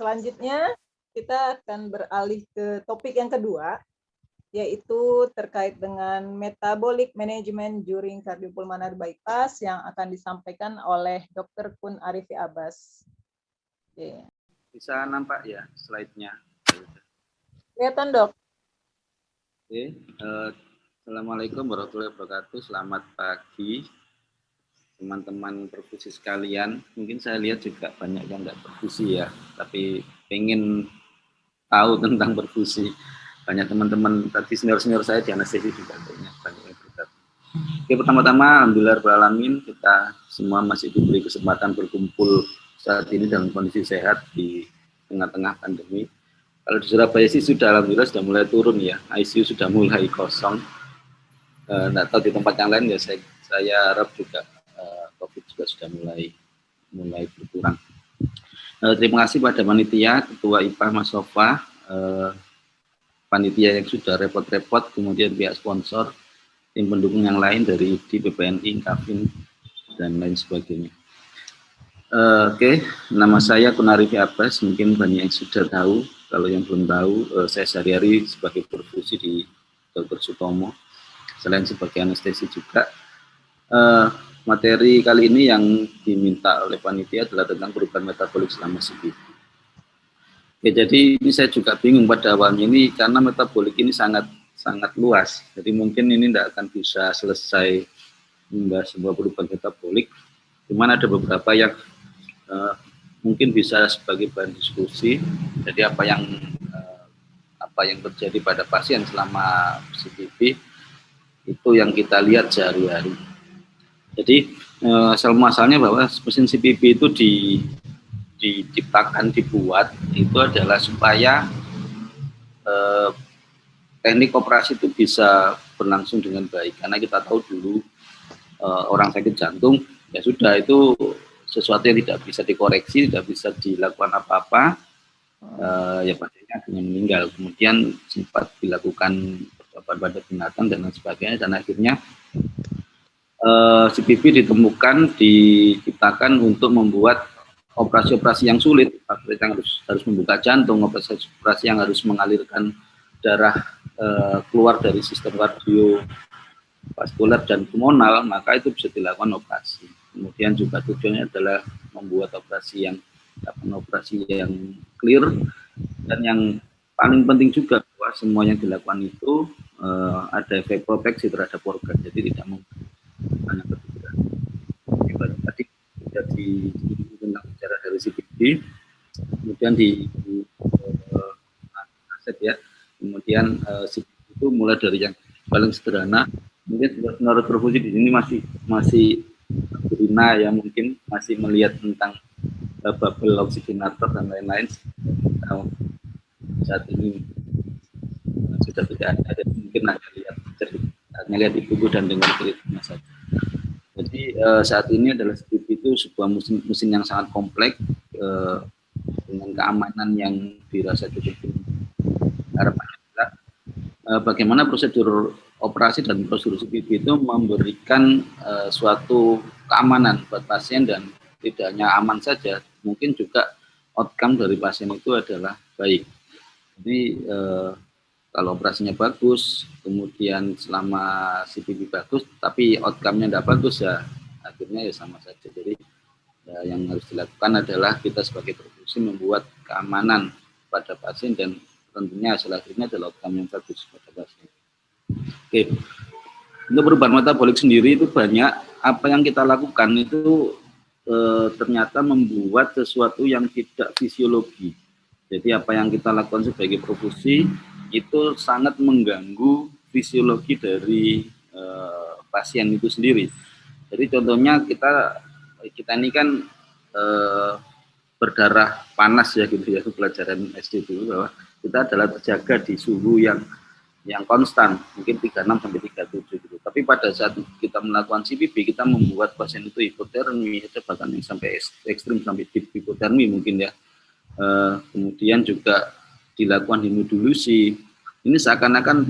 Selanjutnya kita akan beralih ke topik yang kedua, yaitu terkait dengan metabolic management during cardiopulmonary bypass yang akan disampaikan oleh Dr. Kun Arifi Abbas. Oke. Bisa nampak ya slide-nya? Kelihatan, Dok? Oke. Assalamualaikum warahmatullahi wabarakatuh. Selamat pagi teman-teman perfusi sekalian. Mungkin saya lihat juga banyak yang nggak perfusi ya, tapi pengen tahu tentang perfusi. Banyak teman-teman tadi senior-senior saya di anestesi juga banyak yang bergabung. Oke, pertama-tama alhamdulillah beralamin kita semua masih diberi kesempatan berkumpul saat ini dalam kondisi sehat di tengah-tengah pandemi. Kalau di Surabaya sih sudah alhamdulillah sudah mulai turun ya, ICU sudah mulai kosong. Nggak tahu di tempat yang lain ya, saya harap juga COVID juga sudah mulai berkurang. Terima kasih pada panitia, Ketua IPA Mas Sofa, panitia yang sudah repot-repot, kemudian pihak sponsor, tim pendukung yang lain dari IDI, PPNI, Kavin, dan lain sebagainya. Oke, nama saya Kun Arifi Abbas, mungkin banyak yang sudah tahu. Kalau yang belum tahu, saya sehari-hari sebagai perfusi di Dr. Sutomo, selain sebagai anestesi juga. Materi kali ini yang diminta oleh panitia adalah tentang perubahan metabolik selama CPV. Oke, jadi ini saya juga bingung pada awalnya ini karena metabolik ini sangat luas. Jadi mungkin ini tidak akan bisa selesai membahas sebuah perubahan metabolik. Cuman ada beberapa yang mungkin bisa sebagai bahan diskusi. Jadi apa yang terjadi pada pasien selama CPV itu yang kita lihat sehari-hari. Jadi asal muasalnya bahwa mesin CPV itu dibuat itu adalah supaya teknik operasi itu bisa berlangsung dengan baik. Karena kita tahu dulu orang sakit jantung ya sudah itu sesuatu yang tidak bisa dikoreksi, tidak bisa dilakukan apa-apa, ya pastinya akan meninggal. Kemudian sempat dilakukan percobaan pada binatang dan lain sebagainya, dan akhirnya CPV diciptakan untuk membuat operasi-operasi yang sulit, operasi yang harus membuka jantung, operasi yang harus mengalirkan darah keluar dari sistem kardiovaskuler dan pulmonal, maka itu bisa dilakukan operasi. Kemudian juga tujuannya adalah membuat operasi yang clear, dan yang paling penting juga bahwa semua yang dilakukan itu ada efek proteksi terhadap organ, jadi tidak hanya ketujuan. Tadi sudah tentang bicara dari CPV, kemudian di aset ya, kemudian CPV itu mulai dari yang paling sederhana. Mungkin senior perfusi di sini masih berina ya, mungkin masih melihat tentang bubble oksigenator dan lain-lain. Saat ini sudah tidak ada, mungkin hanya lihat di buku dan dengar ceritanya saja. Jadi saat ini adalah CPV itu sebuah mesin yang sangat kompleks dengan keamanan yang dirasa cukup tinggi. Harapannya adalah bagaimana prosedur operasi dan prosedur CPV itu memberikan suatu keamanan buat pasien, dan tidak hanya aman saja, mungkin juga outcome dari pasien itu adalah baik. Jadi kalau operasinya bagus, kemudian selama CPV bagus, tapi outcome-nya tidak bagus ya, akhirnya ya sama saja. Jadi ya, yang harus dilakukan adalah kita sebagai perfusi membuat keamanan pada pasien, dan tentunya hasil akhirnya adalah outcome yang bagus pada pasien. Oke, untuk perubahan metabolik sendiri itu banyak. Apa yang kita lakukan itu ternyata membuat sesuatu yang tidak fisiologi. Jadi apa yang kita lakukan sebagai perfusi itu sangat mengganggu fisiologi dari pasien itu sendiri. Jadi contohnya kita ini kan berdarah panas ya gitu ya, pelajaran SD dulu, bahwa kita adalah terjaga di suhu yang konstan, mungkin 36 sampai 37 gitu. Tapi pada saat kita melakukan CPV, kita membuat pasien itu hipotermi, ada bahkan yang sampai ekstrim sampai hipotermi mungkin ya. Kemudian juga dilakukan hemodilusi. Ini seakan-akan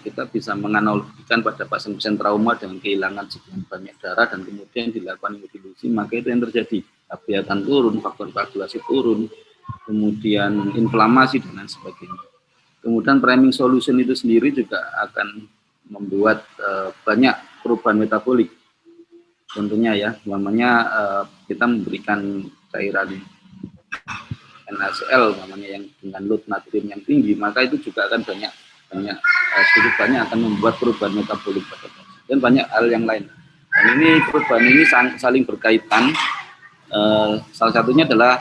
kita bisa menganalogikan pada pasien-pasien trauma dengan kehilangan sekian banyak darah, dan kemudian dilakukan hemodilusi, maka itu yang terjadi. Kebiasaan turun, faktor koagulasi turun, kemudian inflamasi dan lain sebagainya. Kemudian priming solution itu sendiri juga akan membuat banyak perubahan metabolik. Tentunya ya, namanya kita memberikan cairan NaCl namanya yang dengan load natrium yang tinggi, maka itu juga akan sedikit banyak akan membuat perubahan metabolik pada pasien dan banyak hal yang lain. Dan ini perubahan ini saling berkaitan. Salah satunya adalah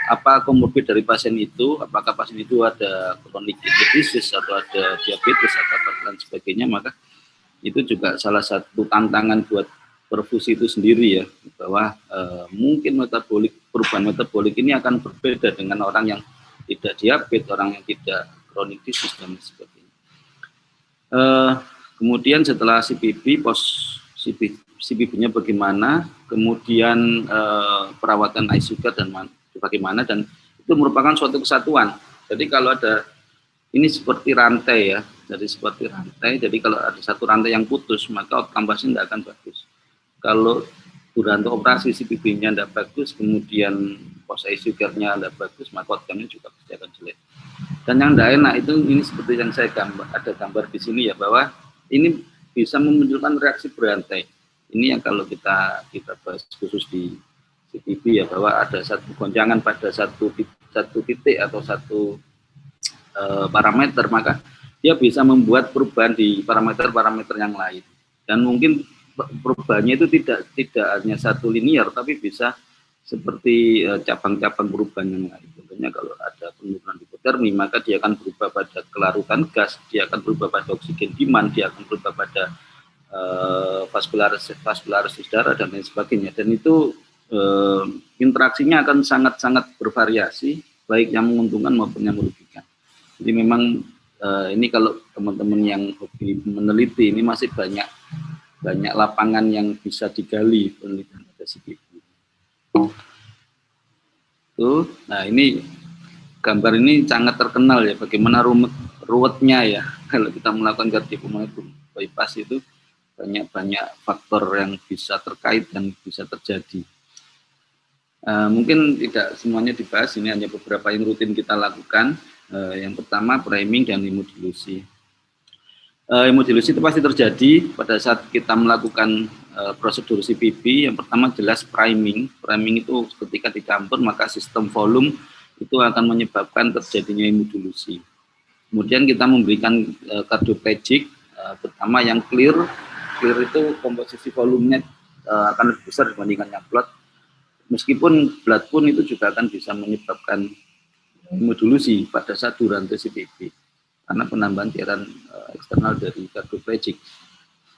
apa komorbid dari pasien itu, apakah pasien itu ada chronic kidney disease atau ada diabetes atau dan sebagainya, maka itu juga salah satu tantangan buat perfusi itu sendiri ya, bahwa mungkin perubahan metabolik ini akan berbeda dengan orang yang tidak diabetes, orang yang tidak chronic disease dan sebagainya. Kemudian setelah CPB, CPB-nya bagaimana, kemudian perawatan eye sugar dan bagaimana, dan itu merupakan suatu kesatuan. Jadi kalau ada ini seperti rantai ya, jadi kalau ada satu rantai yang putus, maka outcome pasien tidak akan bagus. Kalau durante operasi CPB-nya tidak bagus, kemudian post eye sugar-nya tidak bagus, maka outcome-nya juga pasti akan jelek. Dan yang tidak enak itu ini seperti yang saya ada gambar di sini ya, bahwa ini bisa memunculkan reaksi berantai. Ini yang kalau kita bahas khusus di CPB ya, bahwa ada satu goncangan pada satu titik atau satu parameter, maka dia bisa membuat perubahan di parameter-parameter yang lain. Dan mungkin perubahannya itu tidak hanya satu linear, tapi bisa seperti cabang-cabang perubahan yang lain. Contohnya kalau ada penurunan hipotermi, maka dia akan berubah pada kelarutan gas, dia akan berubah pada oksigen demand, dia akan berubah pada vaskularis darah dan lain sebagainya. Dan itu interaksinya akan sangat-sangat bervariasi, baik yang menguntungkan maupun yang merugikan. Jadi memang ini kalau teman-teman yang hobi meneliti, ini masih banyak lapangan yang bisa digali penelitian pada CPB. Nah ini gambar ini sangat terkenal ya, bagaimana ruwetnya ya kalau kita melakukan kardiopulmoner bypass itu banyak faktor yang bisa terkait dan bisa terjadi. Mungkin tidak semuanya dibahas, ini hanya beberapa yang rutin kita lakukan. Yang pertama priming dan hemodilusi. Hemodilusi itu pasti terjadi pada saat kita melakukan prosedur CPB. Yang pertama jelas priming. Priming itu ketika dicampur maka sistem volume itu akan menyebabkan terjadinya hemodilusi. Kemudian kita memberikan cardioplegic, pertama yang clear. Clear itu komposisi volumenya akan lebih besar dibandingkan yang blood. Meskipun blood pun itu juga akan bisa menyebabkan hemodilusi pada saat durante CPB karena penambahan cairan eksternal dari cardioplegic.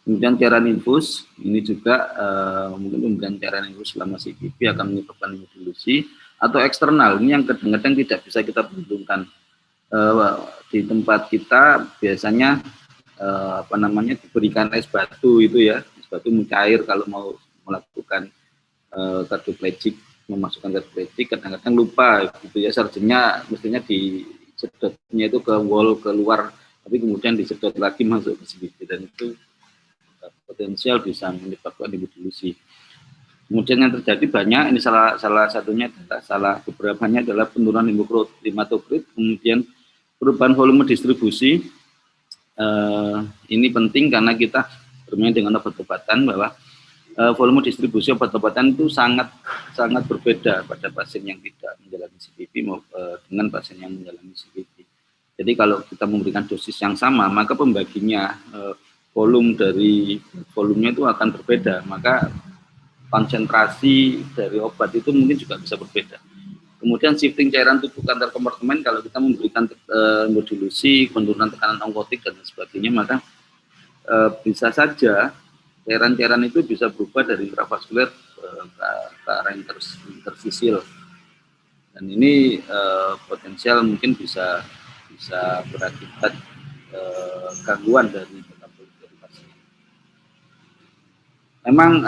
Kemudian cairan infus ini juga mungkin pemberian cairan infus selama CPB akan menyebabkan hemodilusi atau eksternal. Ini yang kadang-kadang tidak bisa kita perhitungkan. Di tempat kita biasanya diberikan es batu itu ya, es batu mencair kalau mau melakukan cardioplegic, memasukkan cardioplegic, kadang-kadang lupa gitu ya, sarjennya mestinya disedotnya itu ke wall keluar, tapi kemudian disedot lagi masuk ke CPB dan itu potensial bisa menyebabkan hemodilusi. Kemudian yang terjadi banyak, ini salah satunya adalah beberapanya adalah penurunan hematokrit, kemudian perubahan volume distribusi. Ini penting karena kita bermain dengan obat-obatan, bahwa volume distribusi obat-obatan itu sangat berbeda pada pasien yang tidak menjalani CPB dengan pasien yang menjalani CPB. Jadi kalau kita memberikan dosis yang sama, maka pembaginya volumenya itu akan berbeda, maka konsentrasi dari obat itu mungkin juga bisa berbeda. Kemudian shifting cairan tubuh antar kompartemen, kalau kita memberikan hemodilusi, penurunan tekanan onkotik dan sebagainya, maka bisa saja cairan-cairan itu bisa berubah dari intravaskuler ke arah interstisial. Dan ini potensial mungkin bisa berakibat gangguan dari metabolik dari pasien. Memang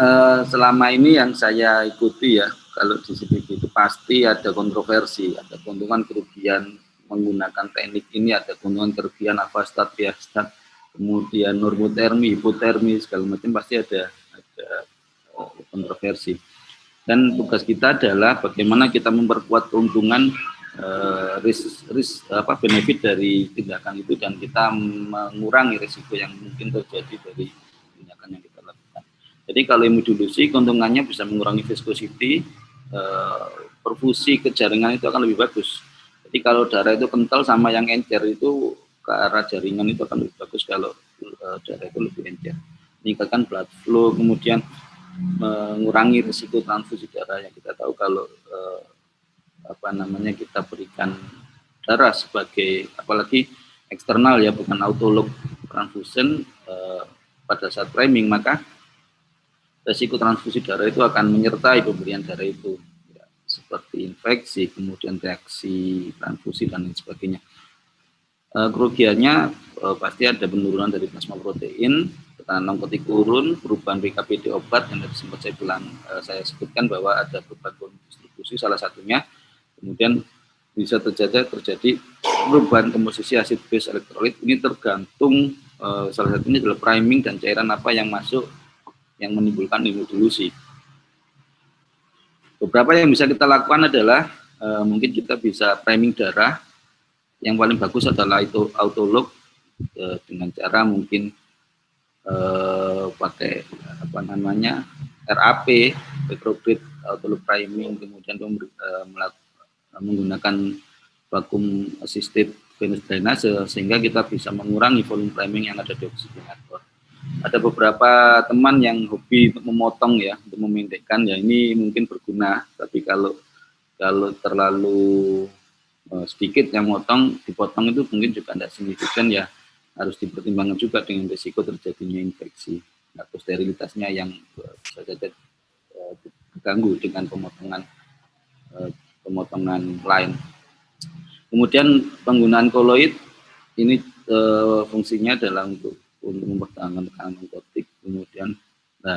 selama ini yang saya ikuti ya, kalau di CPB itu pasti ada kontroversi, ada keuntungan kerugian menggunakan teknik ini, ada keuntungan kerugian avastat, diastat, kemudian normotermi, hipotermi, segala macam pasti ada kontroversi. Dan tugas kita adalah bagaimana kita memperkuat keuntungan benefit dari tindakan itu dan kita mengurangi risiko yang mungkin terjadi dari tindakan yang kita lakukan. Jadi kalau hemodilusi keuntungannya bisa mengurangi viscosity, perfusi ke jaringan itu akan lebih bagus. Jadi kalau darah itu kental sama yang encer itu ke arah jaringan itu akan lebih bagus kalau darah itu lebih encer. Meningkatkan blood flow, kemudian mengurangi risiko transfusi darah yang kita tahu kalau kita berikan darah sebagai apalagi eksternal ya bukan autolog transfusion pada saat priming maka risiko transfusi darah itu akan menyertai pemberian darah itu ya, seperti infeksi kemudian reaksi transfusi dan lain sebagainya. Kerugiannya pasti ada penurunan dari plasma protein, tekanan onkotik turun, perubahan BKPD obat yang tadi sempat saya sebutkan bahwa ada perubahan distribusi salah satunya. Kemudian bisa terjadi perubahan komposisi asid base elektrolit. Ini tergantung salah satunya adalah priming dan cairan apa yang masuk yang menimbulkan hemodilusi. Beberapa yang bisa kita lakukan adalah mungkin kita bisa priming darah. Yang paling bagus adalah itu autolog dengan cara mungkin pakai RAP, retrograde autolog priming, kemudian menggunakan vacuum assisted venous drainage sehingga kita bisa mengurangi volume priming yang ada di oksigenator. Ada beberapa teman yang hobi untuk memotong ya, untuk memendekkan ya ini mungkin berguna, tapi kalau terlalu sedikit yang dipotong itu mungkin juga tidak signifikan ya, harus dipertimbangkan juga dengan risiko terjadinya infeksi atau sterilitasnya yang bisa saja terganggu dengan pemotongan lain. Kemudian penggunaan koloid ini fungsinya adalah untuk mempertahankan tekanan onkotik. Kemudian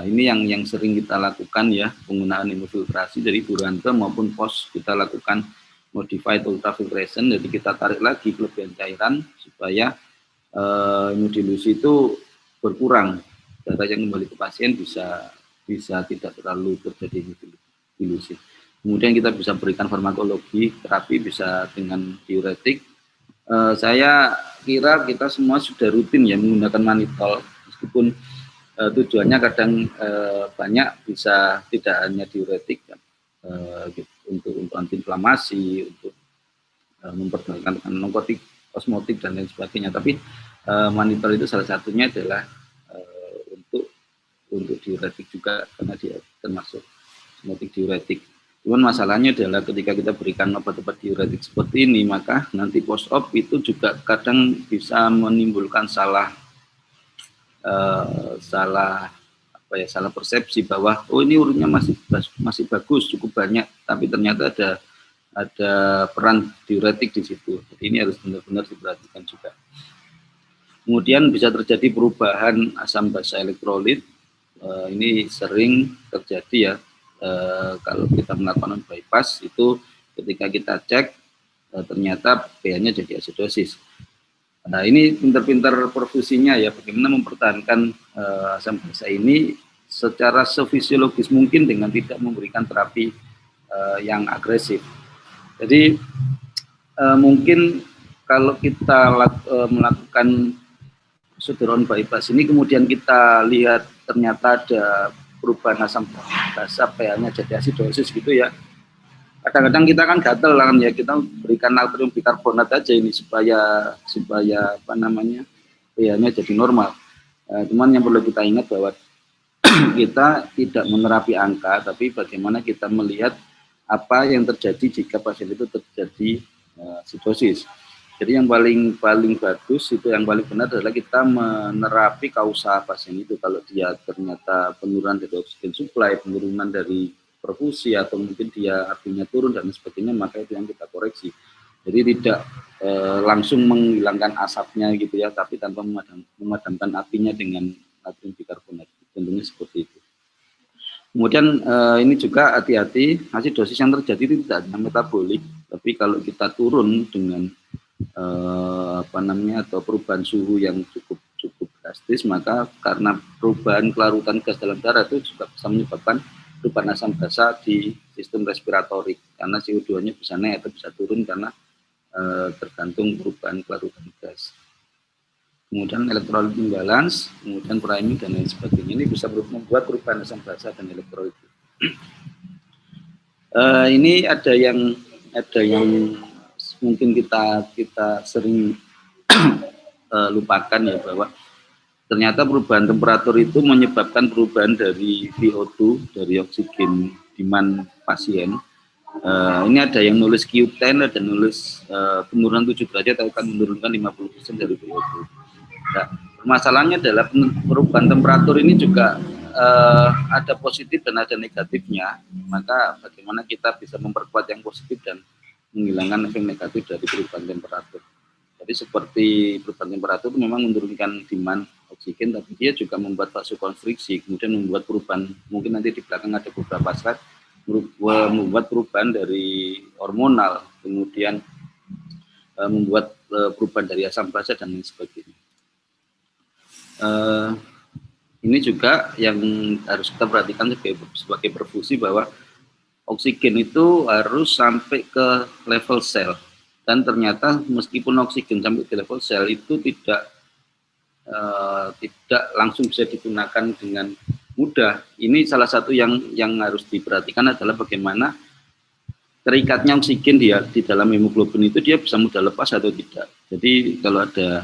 ini yang sering kita lakukan ya, penggunaan hemofiltrasi dari durante maupun pos kita lakukan modified ultrafiltration, jadi kita tarik lagi kelebihan cairan supaya hemodilusi itu berkurang, darah yang kembali ke pasien bisa tidak terlalu terjadi hemodilusi. Kemudian kita bisa berikan farmakologi, terapi bisa dengan diuretik. Saya kira kita semua sudah rutin ya menggunakan mannitol, meskipun tujuannya kadang banyak bisa tidak hanya diuretik untuk antiinflamasi, untuk mempertahankan onkotik, osmotik dan lain sebagainya. Tapi mannitol itu salah satunya adalah untuk diuretik juga karena dia termasuk osmotik diuretik. Cuman masalahnya adalah ketika kita berikan obat-obat diuretik seperti ini, maka nanti post op itu juga kadang bisa menimbulkan salah persepsi bahwa ini urutnya masih bagus, cukup banyak, tapi ternyata ada peran diuretik di situ. Jadi ini harus benar-benar diperhatikan juga. Kemudian bisa terjadi perubahan asam basa elektrolit. Ini sering terjadi ya. Kalau kita melakukan bypass itu ketika kita cek ternyata pH-nya jadi asidosis. Nah ini pintar-pintar perfusinya ya, bagaimana mempertahankan asam basa ini secara sefisiologis mungkin dengan tidak memberikan terapi yang agresif. Jadi mungkin kalau kita melakukan prosedur bypass ini kemudian kita lihat ternyata ada perubahan asam basa pH-nya jadi asidosis gitu ya. Kadang-kadang kita kan gatel kan ya, kita berikan natrium bikarbonat aja ini supaya pH-nya jadi normal. Cuman yang perlu kita ingat bahwa kita tidak menerapi angka, tapi bagaimana kita melihat apa yang terjadi jika pasien itu terjadi asidosis. Jadi yang paling bagus itu, yang paling benar adalah kita menerapi kausa pasien itu. Kalau dia ternyata penurunan dari oksigen supply, penurunan dari perfusi, atau mungkin dia artinya turun dan sebagainya, maka itu yang kita koreksi. Jadi tidak langsung menghilangkan asapnya gitu ya, tapi tanpa memadamkan apinya dengan natrium bikarbonat. Tentunya seperti itu. Kemudian ini juga hati-hati, asidosis yang terjadi itu tidak hanya metabolik, tapi kalau kita turun dengan atau perubahan suhu yang cukup drastis, maka karena perubahan kelarutan gas dalam darah itu juga bisa menyebabkan perubahan asam basa di sistem respiratorik, karena CO2-nya bisa naik atau bisa turun karena tergantung perubahan kelarutan gas. Kemudian elektrolit imbalance, kemudian priming dan lain sebagainya. Ini bisa membuat perubahan asam basa dan elektrolit. Ini ada yang mungkin kita sering lupakan ya, bahwa ternyata perubahan temperatur itu menyebabkan perubahan dari VO2, dari oksigen demand pasien. Ini ada yang nulis Q10, ada nulis penurunan 7 derajat akan menurunkan 50% dari VO2. Nah, permasalahannya adalah perubahan temperatur ini juga ada positif dan ada negatifnya. Maka bagaimana kita bisa memperkuat yang positif dan menghilangkan efek negatif dari perubahan temperatur. Jadi seperti perubahan temperatur memang menurunkan demand oksigen, tapi dia juga membuat vasokonstriksi, kemudian membuat perubahan, mungkin nanti di belakang ada beberapa slide, membuat perubahan dari hormonal, kemudian membuat perubahan dari asam basa dan lain sebagainya. Ini juga yang harus kita perhatikan sebagai perfusi, bahwa oksigen itu harus sampai ke level sel, dan ternyata meskipun oksigen sampai ke level sel itu tidak langsung bisa digunakan dengan mudah. Ini salah satu yang harus diperhatikan adalah bagaimana terikatnya oksigen di dalam hemoglobin itu, dia bisa mudah lepas atau tidak. Jadi kalau ada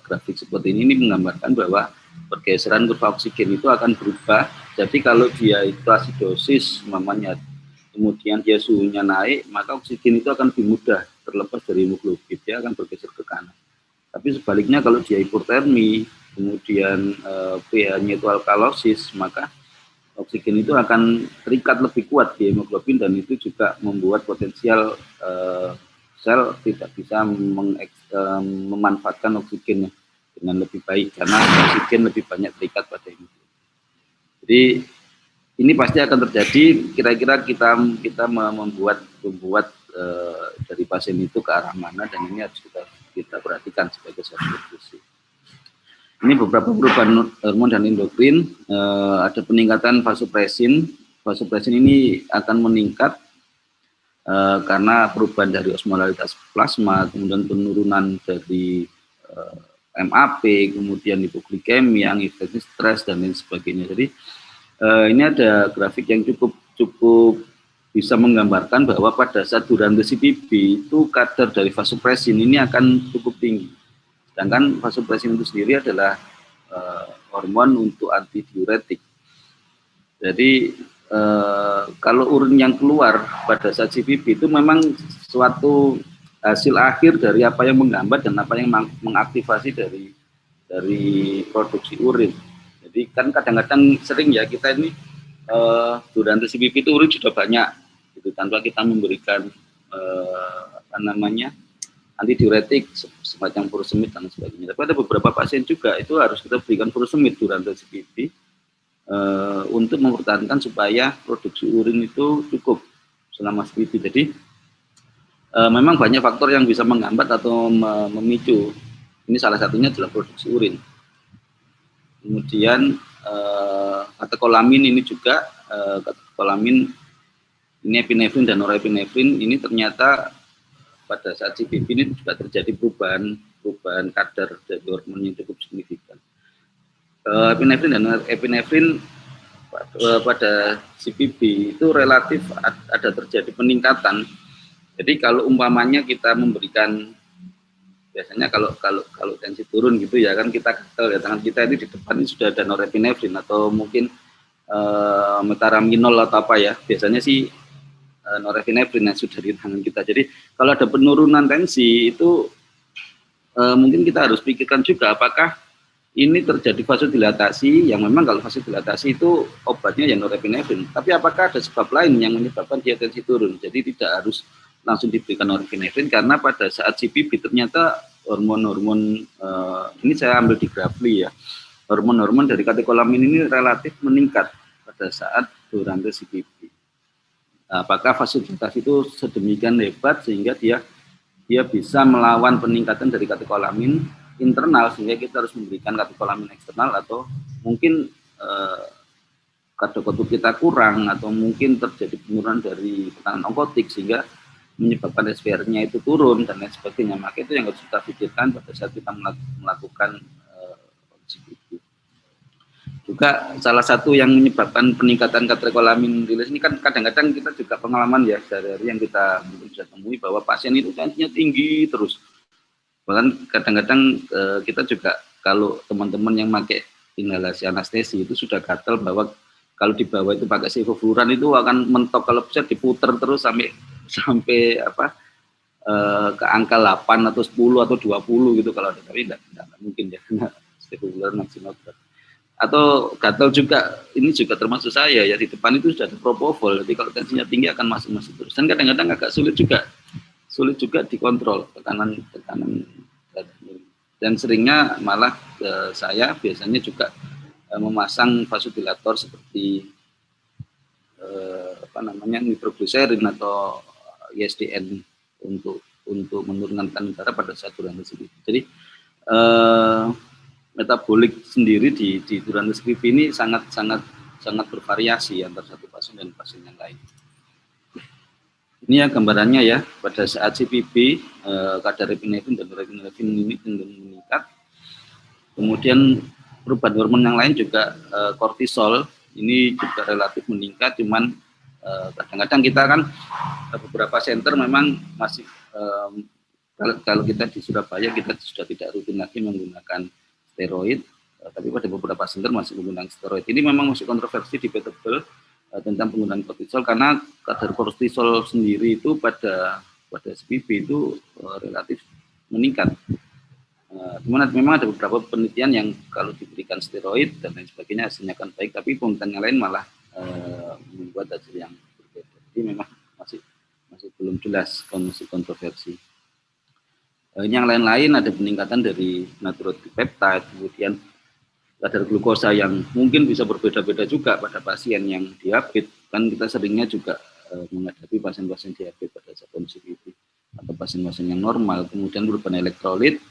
grafik seperti ini menggambarkan bahwa pergeseran kurva oksigen itu akan berubah. Jadi kalau dia itu asidosis namanya, kemudian dia suhunya naik, maka oksigen itu akan lebih mudah terlepas dari hemoglobin, dia akan bergeser ke kanan. Tapi sebaliknya kalau dia hipotermi, kemudian pH-nya itu alkalosis, maka oksigen itu akan terikat lebih kuat di hemoglobin, dan itu juga membuat potensial sel tidak bisa memanfaatkan oksigen dengan lebih baik, karena oksigen lebih banyak terikat pada hemoglobin. Jadi ini pasti akan terjadi, kira-kira kita membuat dari pasien itu ke arah mana, dan ini harus kita perhatikan sebagai suatu perfusi. Ini beberapa perubahan hormon dan endokrin, ada peningkatan vasopresin. Vasopresin ini akan meningkat karena perubahan dari osmolaritas plasma, kemudian penurunan dari MAP, kemudian hipoglikemia, anxiety, stres, dan lain sebagainya. Jadi ini ada grafik yang cukup bisa menggambarkan bahwa pada saat durante CPB itu kadar dari vasopresin ini akan cukup tinggi. Sedangkan vasopresin itu sendiri adalah hormon untuk antidiuretik. Jadi kalau urin yang keluar pada saat CPB itu memang suatu hasil akhir dari apa yang menghambat dan apa yang mengaktifasi dari produksi urin. Jadi kan kadang-kadang sering ya kita ini durante CPB itu urin sudah banyak, gitu, tanpa kita memberikan antidiuretik semacam furosemid dan sebagainya. Tapi ada beberapa pasien juga itu harus kita berikan furosemid durante CPB untuk mempertahankan supaya produksi urin itu cukup selama CPB. Jadi memang banyak faktor yang bisa menghambat atau memicu. Ini salah satunya adalah produksi urin. Kemudian katekolamin ini juga, katekolamin ini epinefrin dan norepinefrin ini ternyata pada saat CPB ini juga terjadi perubahan kadar dari hormon yang cukup signifikan. Epinefrin dan epinefrin pada CPB itu relatif ada terjadi peningkatan. Jadi kalau umpamanya kita memberikan, biasanya kalau tensi turun gitu ya kan, kita lihat tangan kita ini di depan ini sudah ada norepinefrin atau mungkin metaraminol atau apa ya, biasanya sih norepinefrin yang sudah di tangan kita. Jadi kalau ada penurunan tensi itu mungkin kita harus pikirkan juga apakah ini terjadi vasodilatasi, yang memang kalau vasodilatasi itu obatnya yang norepinefrin. Tapi apakah ada sebab lain yang menyebabkan dia tensi turun? Jadi tidak harus langsung diberikan norepinefrin, karena pada saat CPB ternyata hormon-hormon ini saya ambil di Grafly ya, hormon-hormon dari katekolamin ini relatif meningkat pada saat durante CPB. Apakah vasodilatasi itu sedemikian hebat sehingga dia bisa melawan peningkatan dari katekolamin internal sehingga kita harus memberikan katekolamin eksternal, atau mungkin kadar otot kita kurang atau mungkin terjadi penurunan dari tekanan onkotik sehingga menyebabkan SVR-nya itu turun dan lain sebagainya. Maka itu yang harus kita pikirkan pada saat kita melakukan CPP. Juga salah satu yang menyebabkan peningkatan katekolamin rilis ini kan kadang-kadang kita juga pengalaman ya dari yang kita mungkin bisa temui bahwa pasien itu tensinya tinggi terus. Bahkan kadang-kadang kita juga kalau teman-teman yang pakai inhalasi anestesi itu sudah gatal bahwa kalau di bawah itu pakai sevofluran itu akan mentok, kalau bisa diputer terus sampai ke angka 8 atau 10 atau 20 gitu kalau ada, tapi tidak mungkin ya karena sevofluran maksimal. Atau gatal juga, ini juga termasuk saya ya, di depan itu sudah ada propofol, jadi kalau tensinya tinggi akan masuk terus. Dan kadang-kadang agak sulit juga dikontrol tekanan dan seringnya malah saya biasanya juga memasang vasodilator seperti nitrogliserin atau ISDN untuk menurunkan tekanan darah pada saat durasi CPP. Jadi metabolik sendiri di durasi CPP ini sangat bervariasi antara satu pasien dan pasien yang lain. Ini ya gambarannya ya, pada saat CPP kadar epinefrin dan norepinefrin ini cenderung meningkat. Kemudian perubahan hormon yang lain juga kortisol ini juga relatif meningkat, cuman kadang-kadang kita kan beberapa center memang masih kalau kita di Surabaya kita sudah tidak rutin lagi menggunakan steroid, tapi pada beberapa center masih menggunakan steroid. Ini memang masih kontroversi debatable tentang penggunaan kortisol karena kadar kortisol sendiri itu pada CPP itu relatif meningkat. Cuman memang ada beberapa penelitian yang kalau diberikan steroid dan lain sebagainya hasilnya akan baik, tapi penelitian yang lain malah membuat hasil yang berbeda. Jadi memang masih belum jelas, masih kontroversi. Yang lain-lain ada peningkatan dari natriuretic peptide, kemudian kadar glukosa yang mungkin bisa berbeda-beda juga pada pasien yang diabetes. Kan kita seringnya juga menghadapi pasien-pasien diabetes pada saat CPP atau pasien-pasien yang normal. Kemudian perubahan elektrolit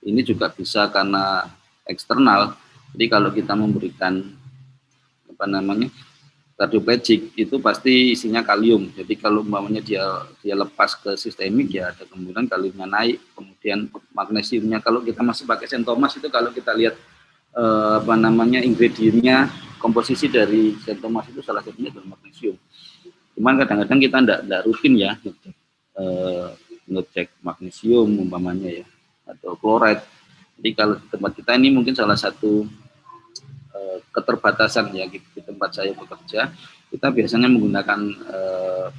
ini juga bisa karena eksternal. Jadi kalau kita memberikan kardioplegik itu pasti isinya kalium. Jadi kalau umpamanya dia lepas ke sistemik ya ada kemungkinan kaliumnya naik. Kemudian magnesiumnya kalau kita masih pakai Sentomas itu kalau kita lihat ingredientnya, komposisi dari Sentomas itu salah satunya adalah magnesium. Cuman kadang-kadang kita tidak rutin ya ngecek magnesium umpamanya ya atau klorid. Jadi kalau di tempat kita ini mungkin salah satu keterbatasan ya di tempat saya bekerja, kita biasanya menggunakan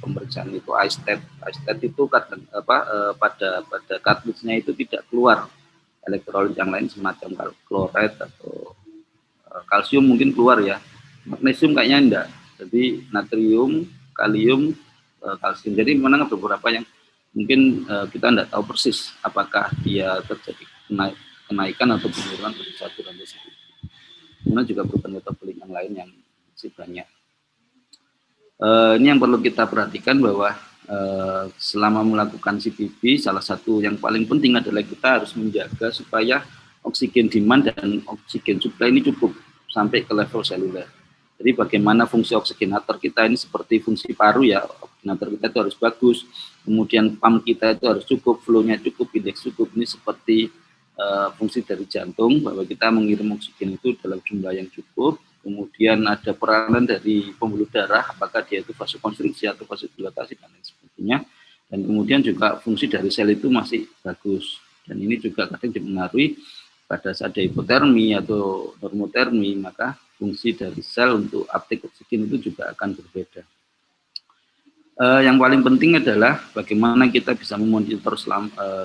pemeriksaan itu iStat. iStat itu pada kartridge-nya itu tidak keluar elektrolit yang lain semacam klorid atau kalsium mungkin keluar ya. Magnesium kayaknya enggak. Jadi natrium, kalium, kalsium. Jadi memang beberapa yang mungkin kita tidak tahu persis apakah dia terjadi kenaikan atau penurunan pada saat durasi CPP. Kemudian juga perubahan metabolik yang lain yang masih banyak. Ini yang perlu kita perhatikan bahwa selama melakukan CPP, salah satu yang paling penting adalah kita harus menjaga supaya oksigen demand dan oksigen supply ini cukup sampai ke level seluler. Jadi bagaimana fungsi oksigenator kita ini seperti fungsi paru ya, oksigenator kita itu harus bagus, kemudian pump kita itu harus cukup, flow-nya cukup, indeks cukup, ini seperti fungsi dari jantung bahwa kita mengirim oksigen itu dalam jumlah yang cukup. Kemudian ada peranan dari pembuluh darah, apakah dia itu vasokonstriksi atau vasodilatasi dan lain sebagainya. Dan kemudian juga fungsi dari sel itu masih bagus. Dan ini juga kadang dipengaruhi pada saat ada hipotermi atau normotermi, maka fungsi dari sel untuk uptake oksigen itu juga akan berbeda. Yang paling penting adalah bagaimana kita bisa memonitor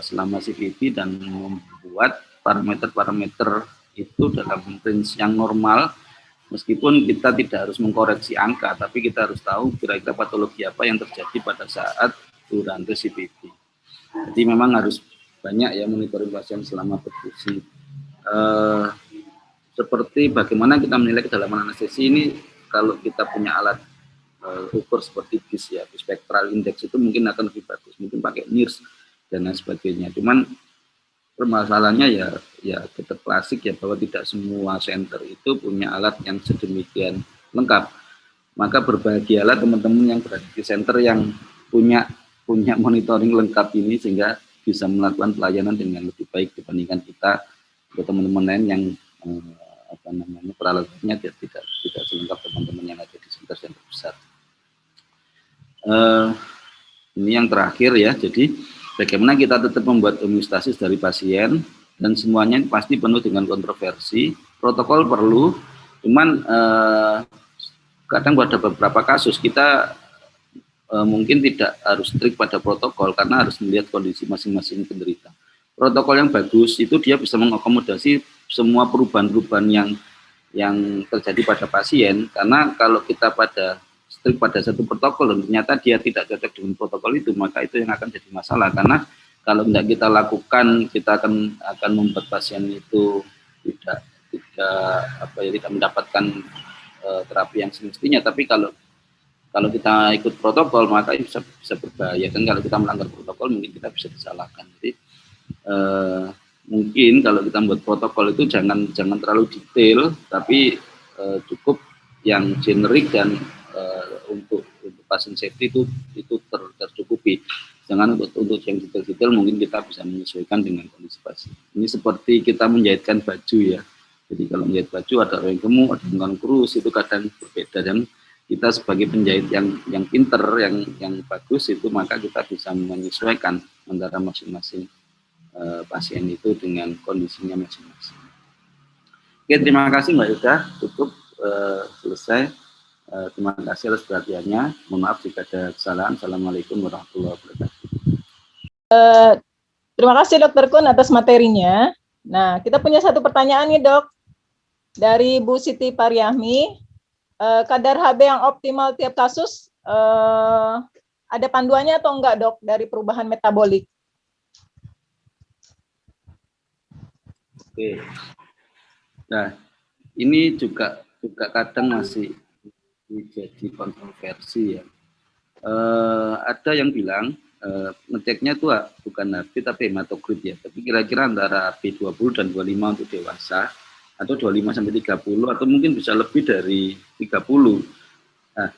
selama CPP dan membuat parameter-parameter itu dalam range yang normal, meskipun kita tidak harus mengkoreksi angka, tapi kita harus tahu kira-kira patologi apa yang terjadi pada saat durasi CPP. Jadi memang harus banyak ya monitoring pasien selama perfusi. Seperti bagaimana kita menilai kedalaman anestesi ini, kalau kita punya alat ukur seperti BIS ya, spectral index itu mungkin akan lebih bagus, mungkin pakai NIRS dan lain sebagainya. Cuman permasalahannya ya tetap klasik ya, bahwa tidak semua center itu punya alat yang sedemikian lengkap. Maka berbahagialah teman-teman yang berada di center yang punya monitoring lengkap ini, sehingga bisa melakukan pelayanan dengan lebih baik dibandingkan kita atau teman-teman lain yang peralatannya tidak selengkap teman-teman yang ada di center besar. Ini yang terakhir ya, jadi bagaimana kita tetap membuat homeostasis dari pasien, dan semuanya pasti penuh dengan kontroversi. Protokol perlu, cuman kadang pada beberapa kasus kita mungkin tidak harus strict pada protokol, karena harus melihat kondisi masing-masing penderita. Protokol yang bagus itu dia bisa mengakomodasi semua perubahan-perubahan yang terjadi pada pasien, karena kalau kita strict pada satu protokol dan ternyata dia tidak cocok dengan protokol itu, maka itu yang akan jadi masalah. Karena kalau tidak kita lakukan, kita akan membuat pasien itu tidak mendapatkan terapi yang semestinya. Tapi kalau kita ikut protokol, maka itu bisa berbahaya. Dan kalau kita melanggar protokol, mungkin kita bisa disalahkan. Jadi mungkin kalau kita membuat protokol itu jangan terlalu detail, tapi cukup yang generik, dan untuk pasien safety itu tercukupi. Jangan untuk yang detail-detail, mungkin kita bisa menyesuaikan dengan kondisi pasien. Ini seperti kita menjahitkan baju ya. Jadi kalau menjahit baju ada orang yang gemuk, ada yang kurus, itu kadang berbeda, dan kita sebagai penjahit yang pinter, yang bagus itu, maka kita bisa menyesuaikan antara masing-masing pasien itu dengan kondisinya masing-masing. Oke, terima kasih Mbak Yuda, cukup selesai. Terima kasih atas perhatiannya. Mohon maaf jika ada kesalahan. Assalamualaikum warahmatullahi wabarakatuh. Terima kasih Dr. Kun atas materinya. Nah, kita punya satu pertanyaan nih Dok, dari Bu Siti Pariahmi. Kadar HB yang optimal tiap kasus, ada panduannya atau enggak Dok dari perubahan metabolik? Oke. Nah, ini juga kadang masih jadi kontroversi ya. Ada yang bilang ngeceknya itu bukan HB tapi hematokrit ya, tapi kira-kira antara HB20 dan 25 untuk dewasa, atau 25 sampai 30, atau mungkin bisa lebih dari 30. Nah,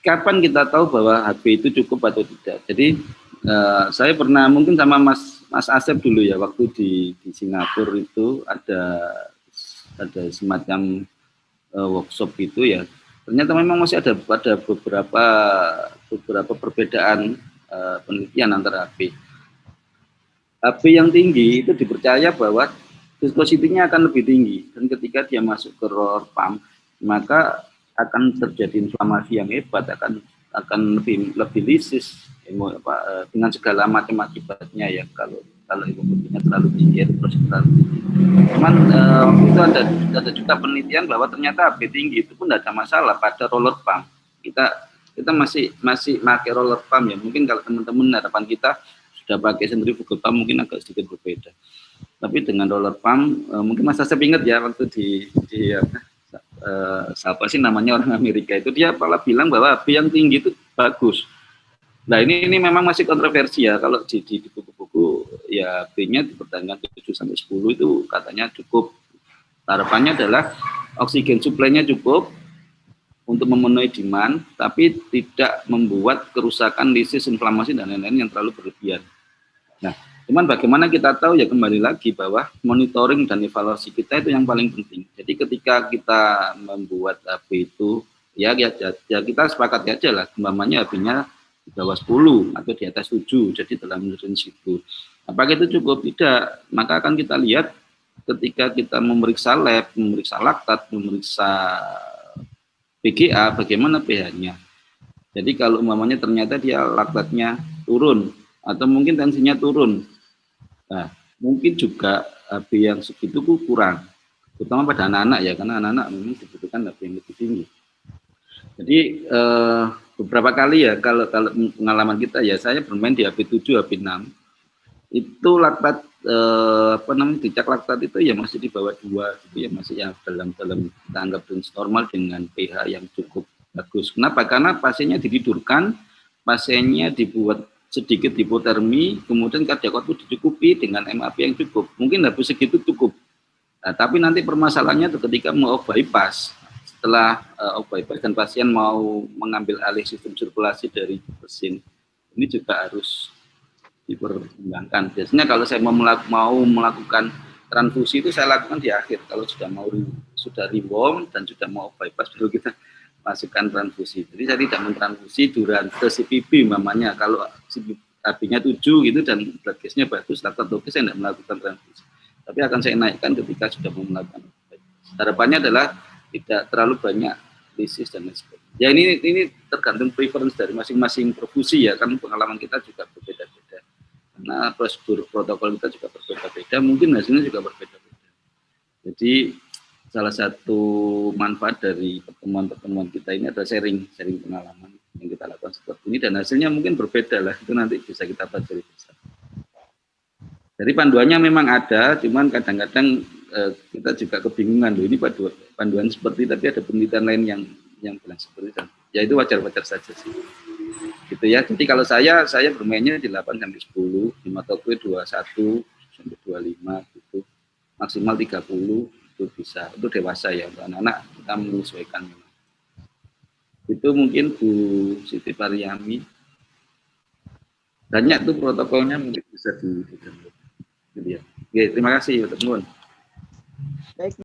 kapan kita tahu bahwa HB itu cukup atau tidak? Jadi saya pernah mungkin sama Mas Asep dulu ya, waktu di Singapura itu ada semacam workshop itu ya. Ternyata memang masih ada beberapa perbedaan penelitian antara HB. HB yang tinggi itu dipercaya bahwa viscosity-nya akan lebih tinggi, dan ketika dia masuk ke roller pump, maka akan terjadi inflamasi yang hebat, akan lebih lisis dengan segala macam akibatnya ya, kalau hemoglobinnya terlalu tinggi, terus terlalu tinggi. Cuman itu ada juga penelitian bahwa ternyata HB tinggi itu pun tidak ada masalah pada roller pump. Kita masih pakai roller pump ya. Mungkin kalau teman-teman harapan kita sudah pakai centrifugal pump, mungkin agak sedikit berbeda. Tapi dengan roller pump, mungkin Mas Asep ingat ya, waktu siapa sih namanya orang Amerika itu, dia malah bilang bahwa HB yang tinggi itu bagus. Nah ini memang masih kontroversi ya, kalau di buku-buku ya HB-nya dipertahankan 7 sampai 10 itu katanya cukup. Harapannya adalah oksigen suplainya cukup untuk memenuhi demand, tapi tidak membuat kerusakan, lisis, inflamasi dan lain-lain yang terlalu berlebihan. Nah, cuman bagaimana kita tahu ya, kembali lagi bahwa monitoring dan evaluasi kita itu yang paling penting. Jadi ketika kita membuat HB itu ya kita sepakat aja lah, umpamanya HB-nya di bawah 10 atau di atas 7, jadi dalam range itu. Apakah itu cukup? Tidak. Maka akan kita lihat ketika kita memeriksa lab, memeriksa laktat, memeriksa PGA, bagaimana pH-nya. Jadi kalau umpamanya ternyata dia laktatnya turun, atau mungkin tensinya turun, nah mungkin juga HB yang segitu kurang, terutama pada anak-anak ya, karena anak-anak memang dibutuhkan HB yang lebih tinggi. Jadi beberapa kali ya, kalau pengalaman kita ya, saya bermain di HB7, HB6, itu laktat dicek laktat itu ya masih di bawah 2 gitu ya, masih yang dalam tanggap range normal dengan pH yang cukup bagus. Kenapa? Karena pasiennya ditidurkan, pasiennya dibuat sedikit hipotermi, kemudian kardiak output dicukupi dengan MAP yang cukup. Mungkin habis segitu cukup. Nah, tapi nanti permasalahannya itu ketika mau bypass, setelah bypass dan pasien mau mengambil alih sistem sirkulasi dari mesin, ini juga harus dipertimbangkan. Biasanya kalau saya mau melakukan transfusi itu saya lakukan di akhir. Kalau sudah rewom dan sudah mau bypass, baru kita masukkan transfusi. Jadi saya tidak mentransfusi durante CPB mamanya. Kalau CPB-nya 7 gitu dan blood gas-nya bagus, oke, saya tidak melakukan transfusi. Tapi akan saya naikkan ketika sudah mau melakukan bypass. Harapannya adalah tidak terlalu banyak lisis dan lain sebagainya. Ya ini tergantung preference dari masing-masing perfusi ya, kan pengalaman kita juga berbeda-beda. Karena prosedur protokol kita juga berbeda-beda, mungkin hasilnya juga berbeda-beda. Jadi salah satu manfaat dari pertemuan-pertemuan kita ini adalah sharing pengalaman yang kita lakukan seperti ini, dan hasilnya mungkin berbeda lah, itu nanti bisa kita pelajari bersama. Jadi panduannya memang ada, cuman kadang-kadang kita juga kebingungan loh, ini panduan seperti, tapi ada penelitian lain yang bilang seperti itu. Ya itu wajar-wajar saja sih. Gitu ya. Jadi kalau saya bermainnya di 8 sampai 10, di Matoku 21 sampai 25 gitu. Maksimal 30 itu bisa. Itu dewasa ya, untuk anak-anak kita menyesuaikan. Itu mungkin Bu Siti Pariami. Banyak tuh protokolnya, mungkin bisa di-download. Gitu ya. Oke, terima kasih Dr. Kun. Baik.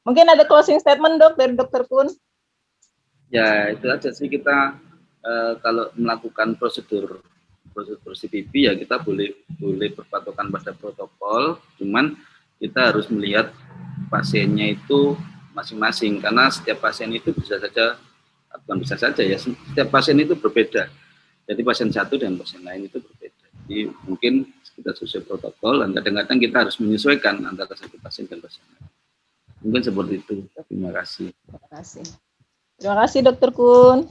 Mungkin ada closing statement Dok dari Dr. Kun? Ya, itu aja sih, kita kalau melakukan prosedur CPB ya kita boleh berpatokan pada protokol, cuman kita harus melihat pasiennya itu masing-masing, karena setiap pasien itu setiap pasien itu berbeda. Jadi pasien satu dan pasien lain itu berbeda. Jadi mungkin kita sesuai protokol, dan kadang-kadang kita harus menyesuaikan antara satu pasien dan pasien lain. Mungkin seperti itu. Terima kasih. Terima kasih Dr. Kun.